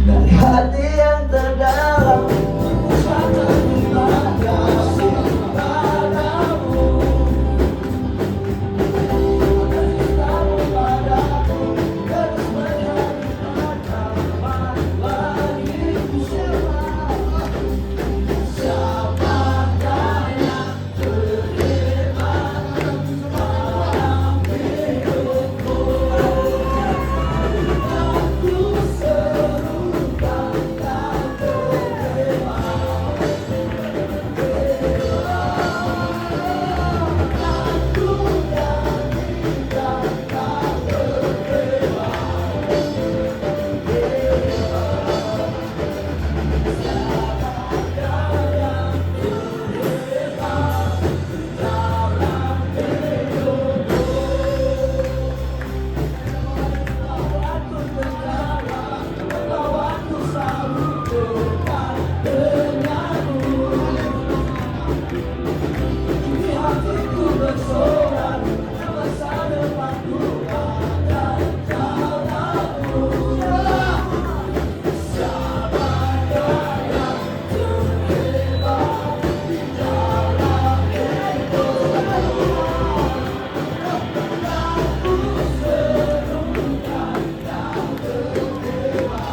dari hati yang terdalam. Ku sangat terima kasih padamu atas cintamu padaku, terus menjadi harapan bagiku. Siapakah yang terima dalam hidupku? Aku serukan kau terima. Aku nyanyikan kau terima. Aku selalu dekat denganmu. Kini hatiku bersorak, masa depanku ada kau tahu. Siapakah yang terima di dalam hidupku? Aku serukan kau terima.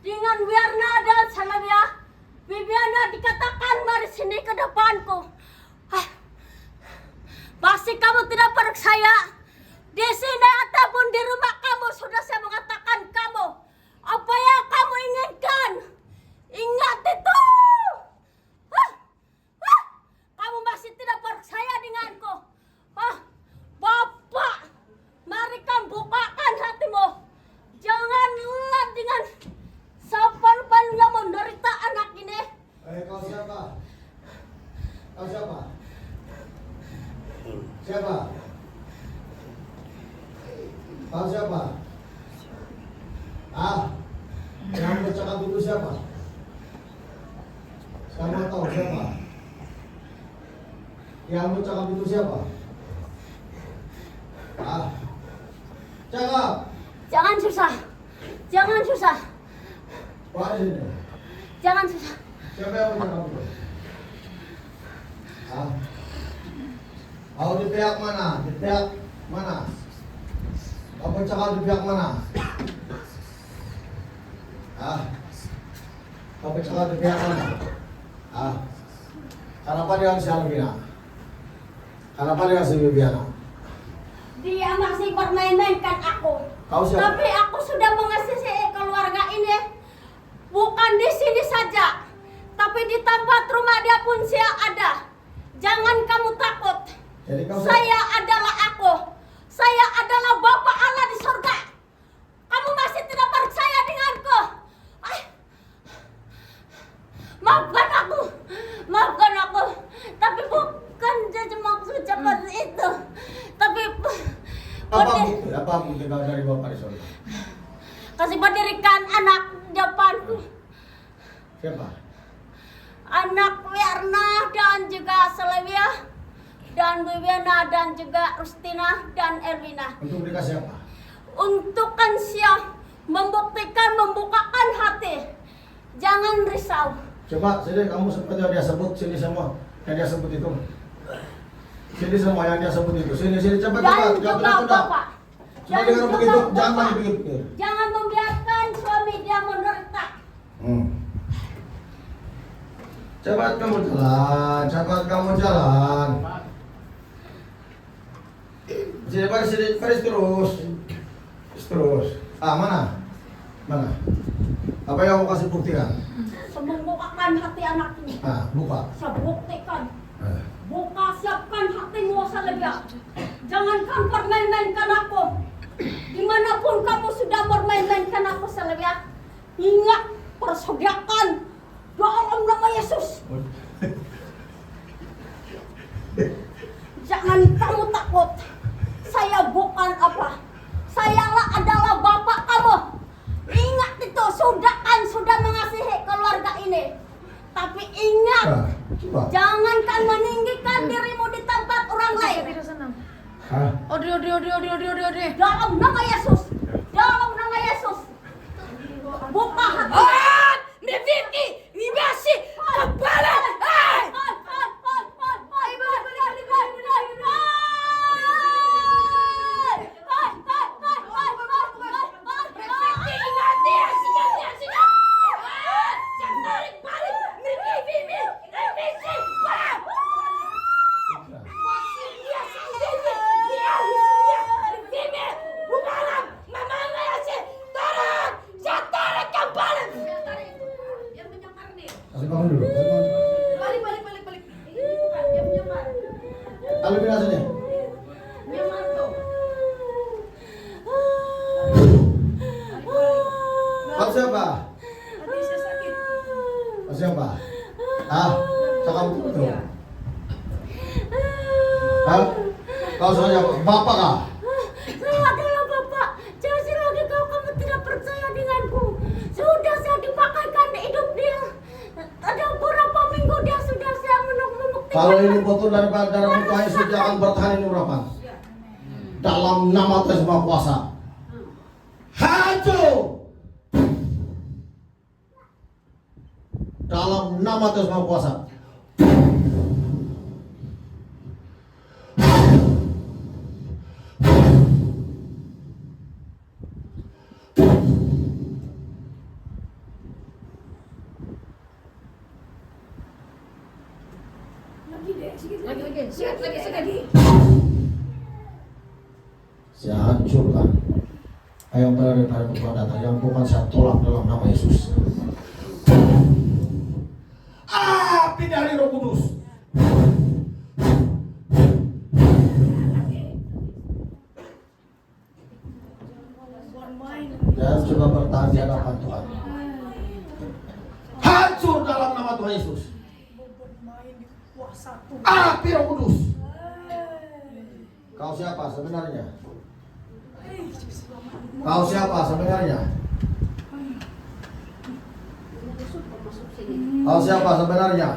Dengan Wirna dan Salamia, Bibiana dikatakan mari sini ke depanku. Pasti kamu tidak percaya. Di sini ataupun di rumah kamu sudah saya mengatakan kamu apa yang kamu inginkan. Ingat itu. Kamu masih tidak percaya denganku. Bapak, mari kamu bukakan hatimu. Janganlah dengan sabar-sabar yang menderita anak ini. Kau siapa? Kau siapa? Siapa? Kau siapa? Yang bercakap itu siapa? Kamu tahu siapa? Yang lu cakap itu siapa? Ah, cakap. Jangan susah. Jangan susah. Wah, sini. Jangan susah. Siapa yang cakap itu? Ah, kau di pihak mana? Di pihak mana? Kau cakap di pihak mana? Ah, kau cakap di pihak mana? Ah, kenapa dia harus Albina? Kenapa dia harus Bibiana? Dia masih bermain-mainkan aku. Kau siapa? Tapi aku sudah mengasihi keluarga ini. Bukan di sini saja, tapi di tempat rumah dia pun saya ada. Jangan kamu takut. Jadi kau Saya adalah aku. Saya adalah Bapa Allah di surga. Kamu masih tidak percaya denganku? Ah. Maafkan aku. Maafkan aku. Tapi bukan jadi maksud seperti itu. Tapi apa bukti kau dari Bapak di surga? kasih mendirikan anak depanku. Siapa? Anak Werna dan juga Selevia dan Bibiana dan juga Rustina dan Erwina. Untuk dikasih apa? Untuk kansia membuktikan, membukakan hati. Jangan risau. Coba sini kamu seperti yang dia sebut, sini semua yang dia sebut itu. Sini semua yang dia sebut itu. Sini cepat Dan cepat. juga Bapak. Cuma Dan dengar juga begitu, Bapak. jangan lagi pikir-pikir. Jangan membiarkan suami dia menderita. Cepat kamu jalan. Sini baris terus. Ah, mana? Apa yang mau kasih buktikan? Membukakan hati anak ini. Ah, buka. Saya buktikan. Buka, siapkan hatimu, Selevia. Jangankan bermain-mainkan aku. Dimanapun kamu sudah bermain-mainkan aku, Selevia. Ingat, persediakan dalam nama Yesus. Jangan kamu takut. Saya bukan apa. Sayalah adalah Bapak kamu. Ingat itu, sudah mengasihi keluarga ini. Tapi ingat, Coba. jangankan meninggikan dirimu di tempat orang lain. Hah? Dalam nama Yesus. Dalam nama Yesus. Buka hati. Miviki, Mibasi, kepala. Kasih bangun dulu. Balik. Ini bukan, dia menyamar. Lalu pindah sini. Menyamar tuh. Kau siapa? Tadi saya sakit. Kau siapa? Ah, cakap itu. Hah? Kau siapa? Bapak kah? Saya adalah Bapak. Jangan lagi kamu tidak percaya denganku. Sudah saya dipakaikan hidup dia. Ada beberapa minggu dia sudah saya membuktikan. Kalau ini betul daripada darah Tuhan Yesus dia akan bertahan ini berapa? Dalam nama Tuhan Maha Kuasa. Hancur. Dalam nama Tuhan Maha Kuasa. Lagi. Sikit. Saya hancurkan yang berada pada perbuatan yang bukan saya tolak dalam nama Yesus. Api dari Roh Kudus. Dan coba bertahan di hadapan Tuhan. Hancur dalam nama Tuhan Yesus. Api Roh Kudus. Kau siapa sebenarnya? Kau siapa sebenarnya? Kau siapa sebenarnya?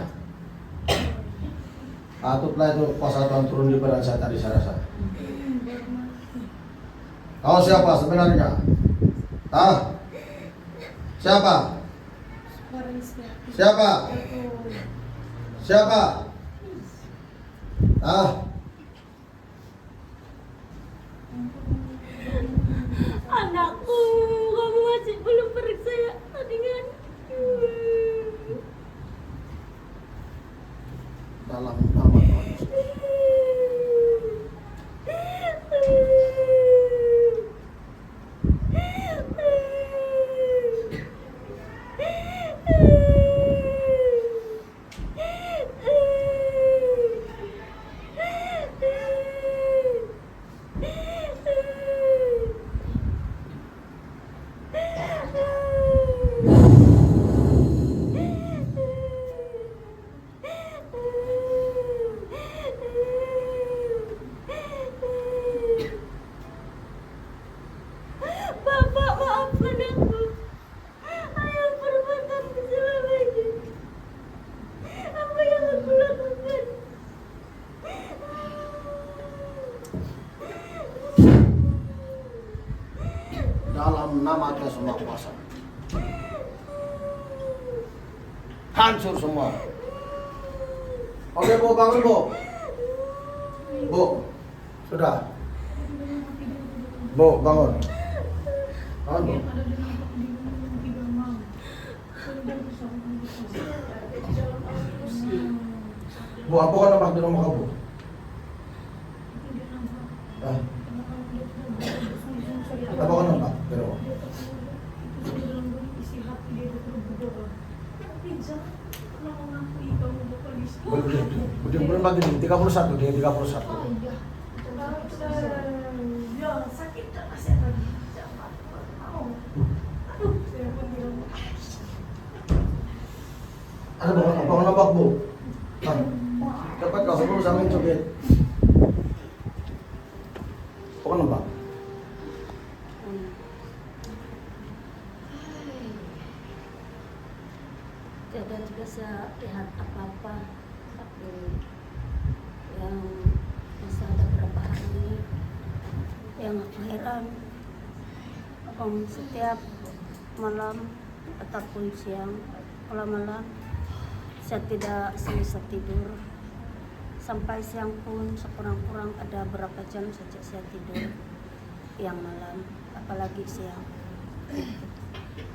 Patutlah itu kuasa Tuhan turun di badan saya tadi saya rasa. Kau siapa sebenarnya? Ah? Siapa? Siapa? Siapa? Ah? Anakku, kamu masih belum periksa ya dengan Dalam nama Tuhan Yesus. Bapak, maafkan aku. Ayah perbuatan selama ini. Apa yang aku lakukan? Dalam nama Tuhan semua kuasa. Hancur semua. Oke Bu, bangun Bu. Bu, sudah. Bu, bangun. Bangun Bu. Bu, apa kau nampak di rumah kamu? Ah, apa kau nampak di rumah? Belum lagi nih, 31 dia 31. Ya, sakit tak masih lagi. Jangan mau. Aduh, saya pun bilang. Ada apa kau nampak Bu? Ah, dapat kau sebelum sampai coba. Apa kau nampak? Tidak juga saya lihat apa-apa, tapi yang masa ada berapa hari ini yang aku heran, setiap malam ataupun siang, malam-malam saya tidak selesai tidur. Sampai siang pun sekurang-kurang ada berapa jam saja saya tidur yang malam, apalagi siang.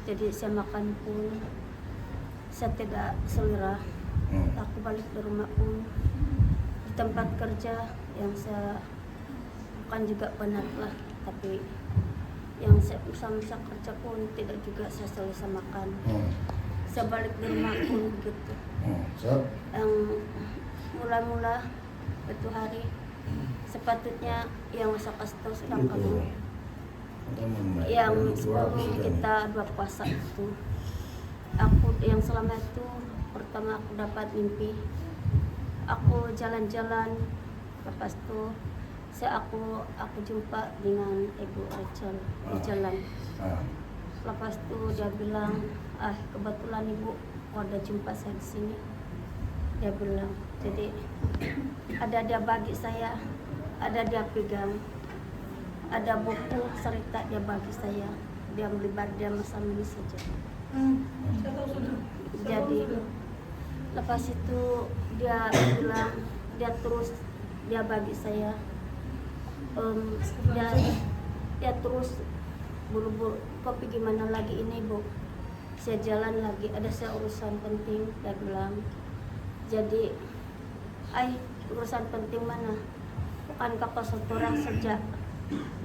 Jadi saya makan pun saya tidak selera. Aku balik ke rumah pun di tempat kerja yang saya bukan juga penat lah, tapi yang saya bisa kerja pun tidak juga saya selesai makan. Saya balik ke rumah pun begitu. Yang mula-mula itu hari sepatutnya yang saya kasih tahu sedang kamu yang sebelum kita dua puasa itu, aku yang selama itu pertama aku dapat mimpi aku jalan-jalan, lepas itu aku jumpa dengan Ibu Rachel di jalan. Lepas itu dia bilang, kebetulan Ibu ada jumpa saya di sini. Dia bilang, jadi ada dia bagi saya, ada dia pegang, ada buku cerita dia bagi saya. Dia melibat dia masa ini saja. Jadi lepas itu dia bilang, dia bagi saya, dia terus buru-buru, kau pergi mana lagi ini Bu? Saya jalan lagi, ada saya urusan penting. Dia bilang, jadi urusan penting mana? Bukankah kau seorang saja?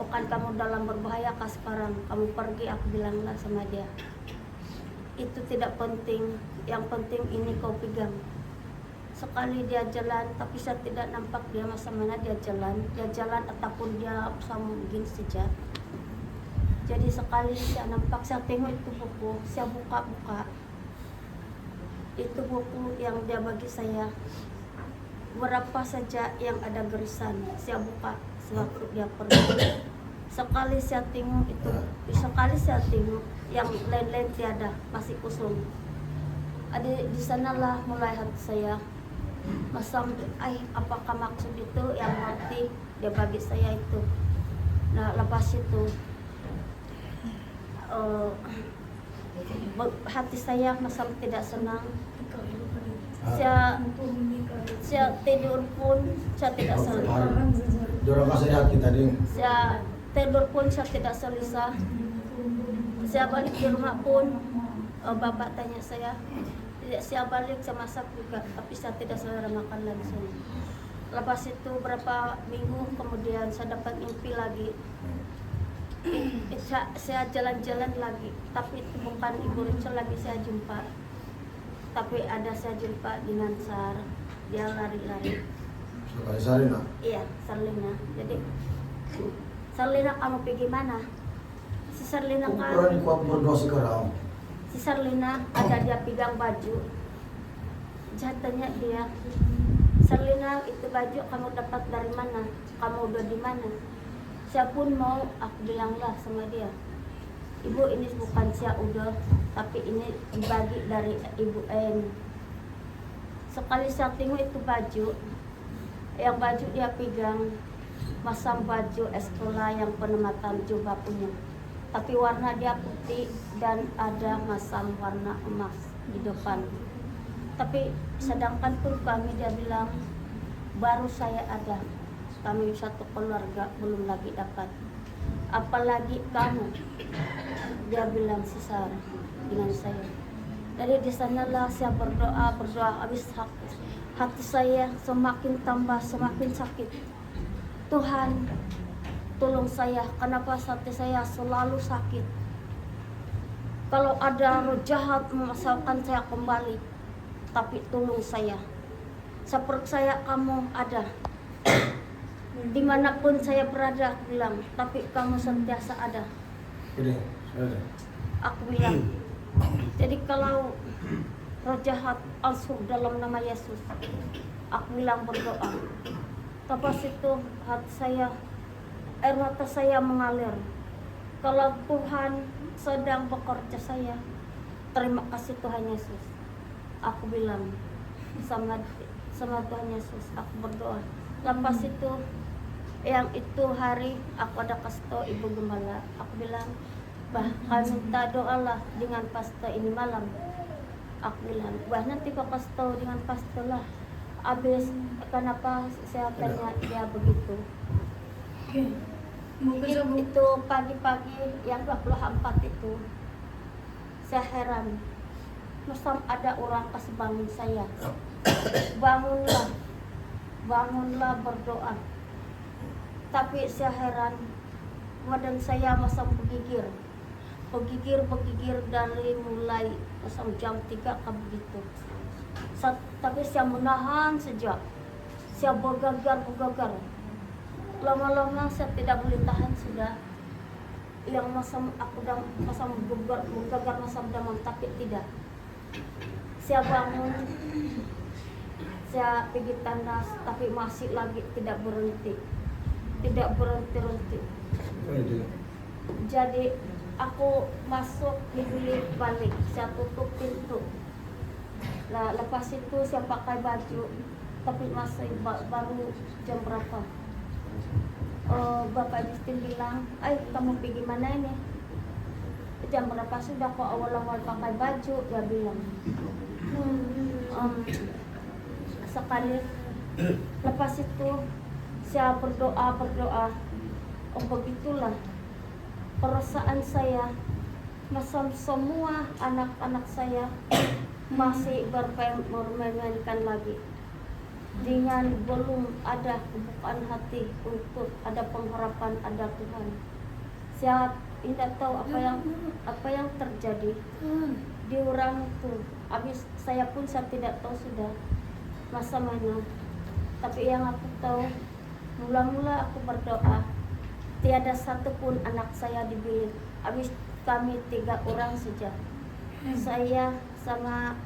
Bukan kamu dalam berbahaya kah sekarang? Kamu pergi, aku bilanglah sama dia. Itu tidak penting, yang penting ini kau pegang. Sekali dia jalan, tapi saya tidak nampak dia masa mana dia jalan ataupun dia sama begini saja. Jadi sekali saya nampak, saya tengok itu buku, saya buka-buka. Itu buku yang dia bagi saya. Berapa saja yang ada garisan, saya buka sewaktu dia pergi. Sekali saya tengok itu, sekali saya tengok yang lain-lain tiada, masih kosong. Ada di sanalah mulai hati saya Masam, ay apakah maksud itu yang hati dia bagi saya itu. Nah lepas itu hati saya masam tidak senang. Saya tidur pun saya tidak selesa. Dorong kasih hati tadi. Saya tidur pun saya tidak selesa. Saya balik di rumah pun bapak tanya saya, saya balik saya masak juga, tapi saya tidak selera makan langsung. Lepas itu berapa minggu kemudian saya dapat mimpi lagi. Saya jalan-jalan lagi, tapi itu bukan Ibu Rachel lagi saya jumpa. Tapi ada saya jumpa dengan Sar, dia lari-lari. Sekali Sarina. Iya, Sarlina. Jadi Sarlina kamu pergi mana? Si Sarlina kan. Ukuran kuat berdoa sekarang. Si Sarlina ada dia pegang baju. Jatanya dia, Sarlina itu baju kamu dapat dari mana? Kamu udah di mana? Saya pun mau, aku bilanglah sama dia, Ibu ini bukan saya udah, tapi ini dibagi dari Ibu N. Sekali saya tengok itu baju, yang baju dia pegang, masam baju sekolah yang penematan jubah punya. Tapi warna dia putih dan ada masam warna emas di depan. Tapi sedangkan pun kami dia bilang baru saya ada, kami satu keluarga belum lagi dapat. Apalagi kamu, dia bilang sisar dengan saya. Dari di sanalah saya berdoa habis hati saya semakin tambah semakin sakit. Tuhan, tolong saya, kenapa hati saya selalu sakit? Kalau ada roh jahat memasukkan saya kembali, tapi tolong saya. Seperti saya kamu ada. Dimanapun saya berada, aku bilang, tapi kamu sentiasa ada. Ini, ada. Aku bilang, jadi kalau roh jahat masuk dalam nama Yesus, aku bilang berdoa. Lepas itu hati saya, air mata saya mengalir. Kalau Tuhan sedang bekerja saya, terima kasih Tuhan Yesus. Aku bilang sama Tuhan Yesus, aku berdoa. Lepas itu, yang itu hari aku ada kasih tahu Ibu Gembala. Aku bilang, kami minta doalah dengan pastor ini malam. Aku bilang, nanti kau kasih tahu dengan pastor lah. Habis kenapa saya tanya dia begitu. Itu pagi-pagi yang 24 itu, saya heran. Masa ada orang kasih bangun saya. Bangunlah berdoa. Tapi saya heran, badan saya masam bergigir dari mulai masam jam 3 ke begitu. Tapi saya menahan sejak, saya bergagar. Lama-lama saya tidak boleh tahan sudah. Yang masam aku dah masam bergagar masam damam, tapi tidak. Saya bangun, saya pergi tandas, tapi masih lagi tidak berhenti. Jadi aku masuk di bilik balik, saya tutup pintu. Nah, lepas itu saya pakai baju, tapi masih baru jam berapa? Bapak Justin bilang, kamu pergi mana ini? Jam berapa sudah kok awal-awal pakai baju? Dia bilang. Sekali lepas itu saya berdoa. Begitulah perasaan saya. Masam semua anak-anak saya masih bermain-mainkan lagi. Dengan belum ada kebukaan hati untuk ada pengharapan ada Tuhan. Saya tidak tahu apa yang terjadi di orang itu. Habis saya pun saya tidak tahu sudah masa mana. Tapi yang aku tahu, mula-mula aku berdoa, tiada satu pun anak saya di bilik. Habis kami 3 orang saja. Saya sama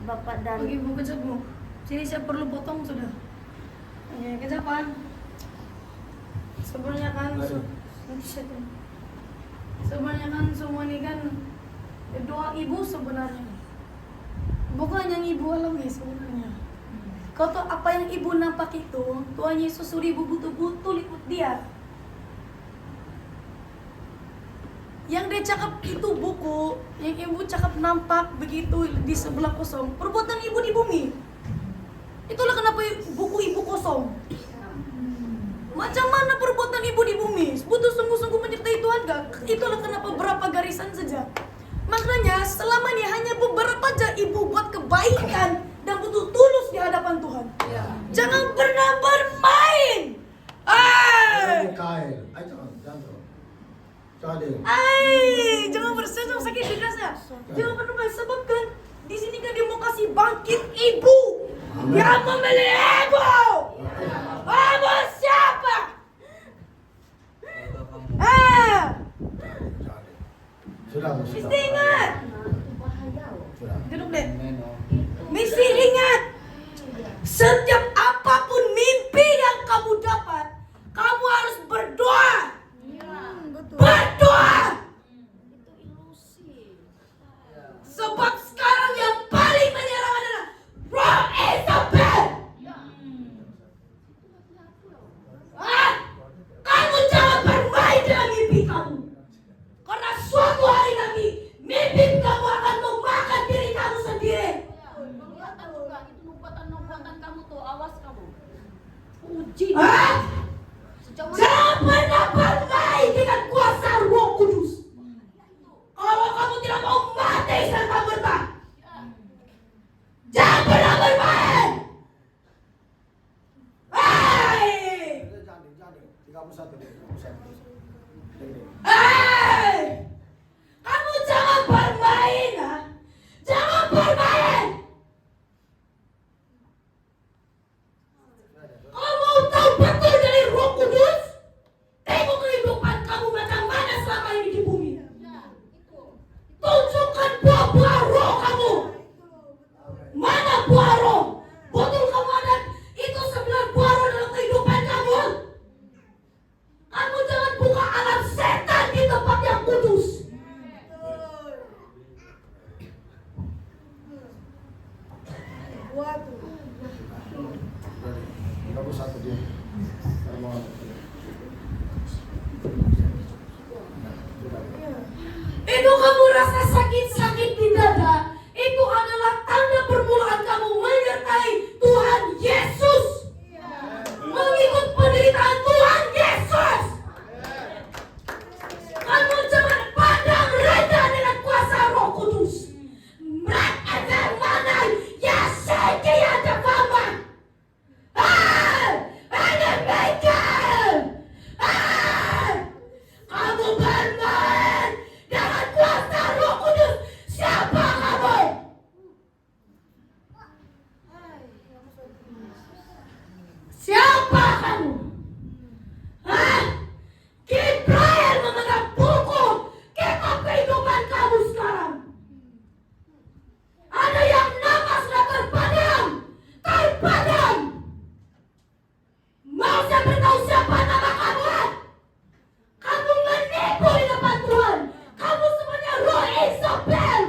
Bapak dan Oke, Bu, kejap, Bu. Sini saya perlu potong sudah. Kejap, kan? Sebenarnya kan semua ini kan doa ibu sebenarnya. Bukan yang ibu alami sebenarnya. Kau tahu apa yang ibu nampak itu? Tuhan Yesus suruh ibu betul-betul ikut dia. Yang dia cakap itu buku, yang ibu cakap nampak begitu di sebelah kosong. Perbuatan ibu di bumi. Itulah kenapa buku ibu kosong. Macam mana perbuatan ibu di bumi? Butuh sungguh-sungguh menyertai Tuhan gak? Itulah kenapa berapa garisan saja. Makanya selama ini hanya beberapa aja ibu buat kebaikan dan butuh tulus di hadapan Tuhan. Jangan pernah bermain. Kail. Ay, jangan terus. Jangan deh. Jangan bersenang sakit di kasnya. Jangan pernah bermain sebab kan di sini kan dia mau kasih bangkit ibu yang membeli ibu. Kamu siapa? Sudah. Mesti ingat. Sudah. Duduk deh. Mesti ingat. Setiap apapun mimpi yang kamu dapat, kamu harus berdoa. Berdoa. Sebab sekarang yang paling menyerang adalah roh Isabel. Kamu jangan bermain dengan mimpi kamu. Karena suatu hari nanti mimpi kamu akan memakan diri kamu sendiri. Nubuatan kamu tuh, awas kamu. Uji. Jangan pernah bermain dengan kuasa Roh Kudus. Kalau kamu tidak mau mati serta merta, jangan pernah bermain. Kamu jangan bermain, jangan bermain. Kamu tahu betul dari Roh Kudus? Tengok kehidupan kamu macam mana selama ini di bumi. Tunjukkan buah-buah roh kamu. Mana buah roh? Betul kamu ada itu 9 buah roh dalam kehidupan kamu. Kamu jangan buka alam setan di tempat yang kudus. Kamu satu dia. Itu kamu rasa sakit-sakit di dada, itu adalah tanda permulaan kamu menyertai Tuhan Yesus. Mengikut penderitaan Tuhan Yesus. Kamu jangan pandang rendah dengan kuasa Roh Kudus. Mereka mana ya sekian ada mama. Ada bacon. Kamu bermain dengan kuasa Roh Kudus. Siapa kamu? Siapa kamu? Gibril memegang buku kitab kehidupan kamu sekarang. Ada yang nama sudah terpadam. Mau saya beritahu siapa nama kamu? Kamu menipu di depan Tuhan. Kamu sebenarnya roh Isabel.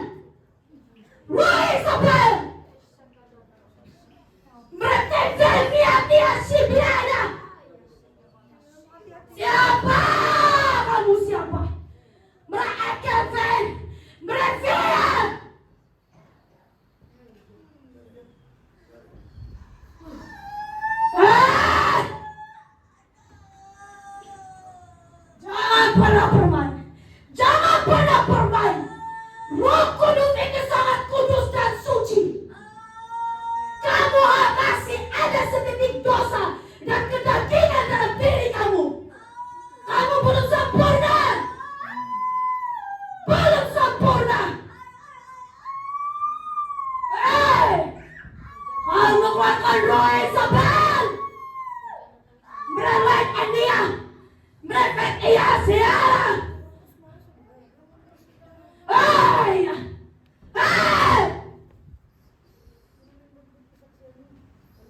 Roh Isabel. Dia Sibiana. Siapa? Kamu siapa? Mereka mereka. Jangan pernah bermain. Jangan pernah bermain. Roh Kudus itu sangat kudus dan suci. Kamu masih ada setitik dosa dan kedagingan dalam diri kamu. Kamu belum sempurna. Belum sempurna. Kamu mengeluarkan roh Isabel. Merelakan dia. Merepet ia siaran.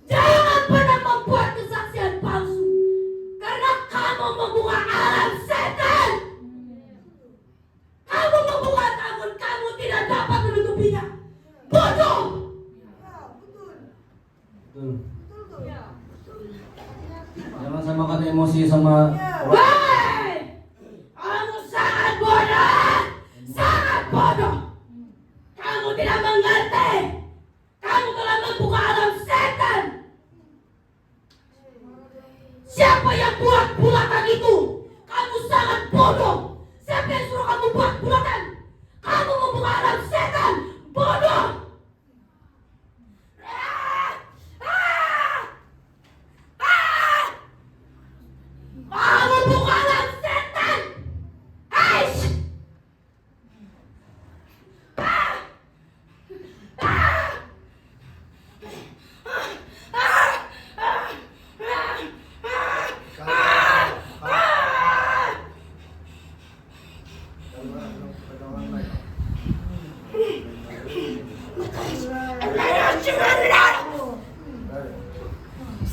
Jangan pernah membuat Jangan samakan emosi sama Hei! Kamu sangat bodoh! Sangat bodoh! Kamu tidak mengerti! Kamu telah membuka alam setan! Siapa yang buat bulatan itu? Kamu sangat bodoh! Siapa yang suruh kamu buat bulatan? Kamu membuka alam setan! Bodoh! Ah! Ah! Ah! Kamu buka alam setan! Aish! Ah! Ah!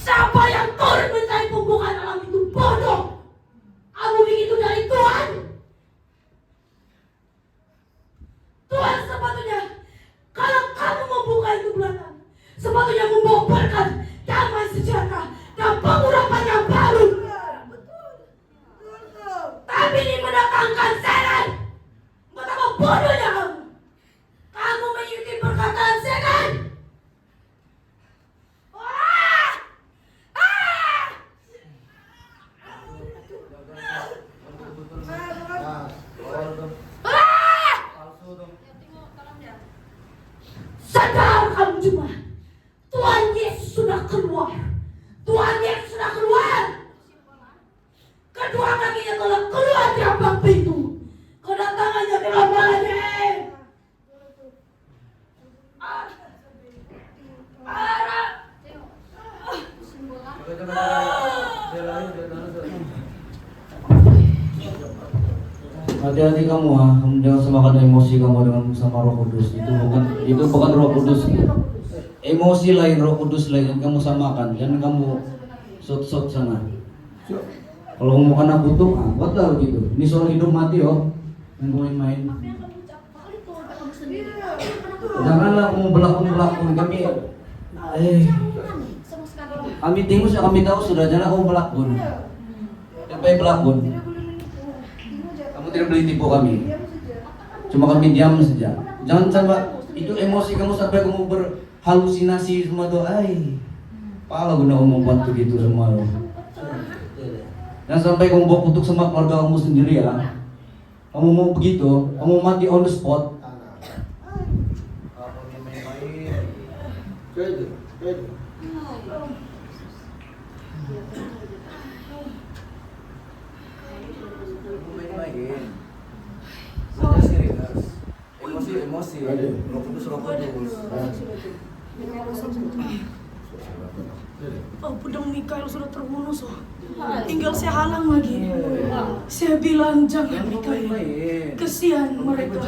Siapa yang turun mencari pembukaan alam itu bodoh? Kamu begitu dari Tuhan? Tuhan sepatutnya, kalau kamu membuka itu belakang, sepatutnya membawa berkat, damai sejahtera, dan pengurapan yang baru. Tapi ini mendatangkan setan. Betapa bodohnya kamu. Kamu mengikuti perkataan setan. Ah! Ah! Ah! Sadar kamu cuma. Tuhan Yesus sudah keluar. Tuhan Yesus sudah keluar. Kedua kakinya telah keluar di ambang pintu. Kedatangannya telah lagi. hati-hati kamu kamu jangan samakan emosi kamu dengan sama Roh Kudus. Itu bukan Roh Kudus. Emosi lain, Roh Kudus lain yang kamu samakan. Jangan kamu sot-sot sana. Kalau mau kena kutuk, buat lah begitu. Ini soal hidup mati yang main-main. Janganlah kamu belakun kami. Kami tengok, kami tahu sudah, jangan kamu belakun. Sampai belakun. Kamu tidak boleh tipu kami. Cuma kami diam saja. Jangan sampai itu emosi kamu sampai kamu berhalusinasi semua tuh. Pala guna kamu buat begitu semua. Jangan sampai kamu bawa kutuk sama keluarga kamu sendiri ya. Kamu mau begitu, kamu mati on the spot. Emosi, Roh Kudus. Oh, pedang Mikael sudah terbunuh tinggal saya halang lagi. Saya bilang jangan Mikael. Kesian mereka.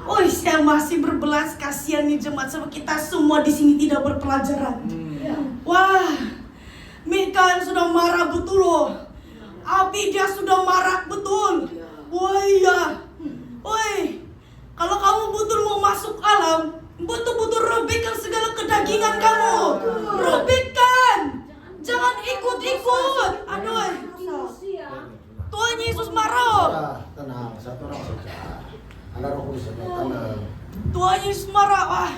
Oh, saya masih berbelas kasihan nih jemaat sama kita semua di sini tidak berpelajaran. Wah, Mikael sudah marah betul loh. Abi dia sudah marah betul. Wah iya. Woi, kalau kamu betul mau masuk alam, betul-betul robekkan segala kedagingan kamu. Robekkan. Jangan ikut-ikut. Aduh. Tuhan Yesus marah. Tenang, satu orang saja. Ada Roh Kudus saja, tenang. Tuhan Yesus marah. Wah.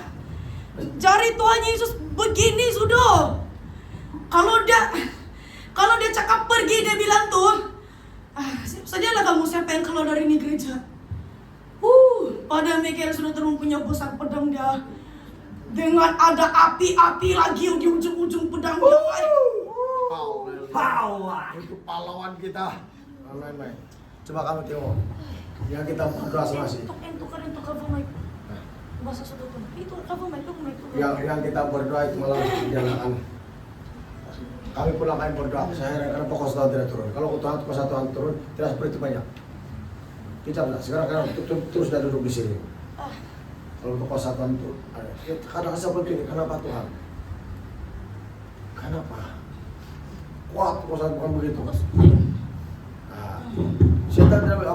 Jari Tuhan Yesus begini sudah. Kalau dia cakap pergi, dia bilang tuh, siap sajalah kamu siapa yang keluar dari ini gereja. Pada Mikael sudah mempunyai besar pedang dia. Dengan ada api-api lagi di ujung-ujung pedang dia. Itu pahlawan kita. Main-main. Coba kamu tengok. Yang kita berdoa sama sih. Itu cover mic. Bahasa sudah tuh. Itu cover mic. Yang kita berdoa itu malah dijalankan. Kami pulang kami berdoa. Saya karena pokok Tuhan tidak turun. Kalau kuasa Tuhan turun, tidak seperti itu banyak. Kita tidak. Sekarang terus sudah duduk di sini. Kalau untuk kuasa Tuhan itu ada. Kadang seperti ini. Kenapa Tuhan? Kenapa? Kuat kuasa Tuhan begitu. Setan tidak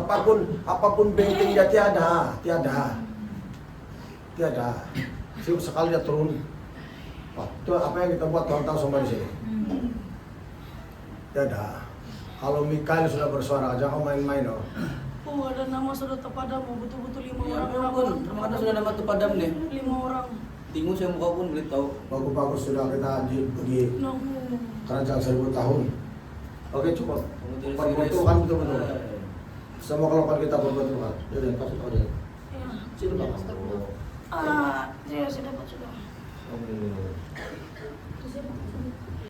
apapun benteng dia tiada. Sekali dia turun. Itu apa yang kita buat Tuhan tahu semua di sini. Dada, kalau Mikael sudah bersuara, jangan main-main oh. Oh, ada nama sudah terpadamu, betul-betul 5 Ya orang. ampun, terima kasih sudah dapat terpadam nih. 5 orang. Tingu saya muka pun beritahu. Bagus-bagus sudah kita pergi Nah, kerajaan 1000 tahun. Oke cukup. Kamu tidak Betul kan betul-betul. Semua kelakuan kita betul-betul kan. Jadi kasih tahu dia. ya. Sini Pak. Saya dapat sudah. Oh, ini. Saya dapat sudah.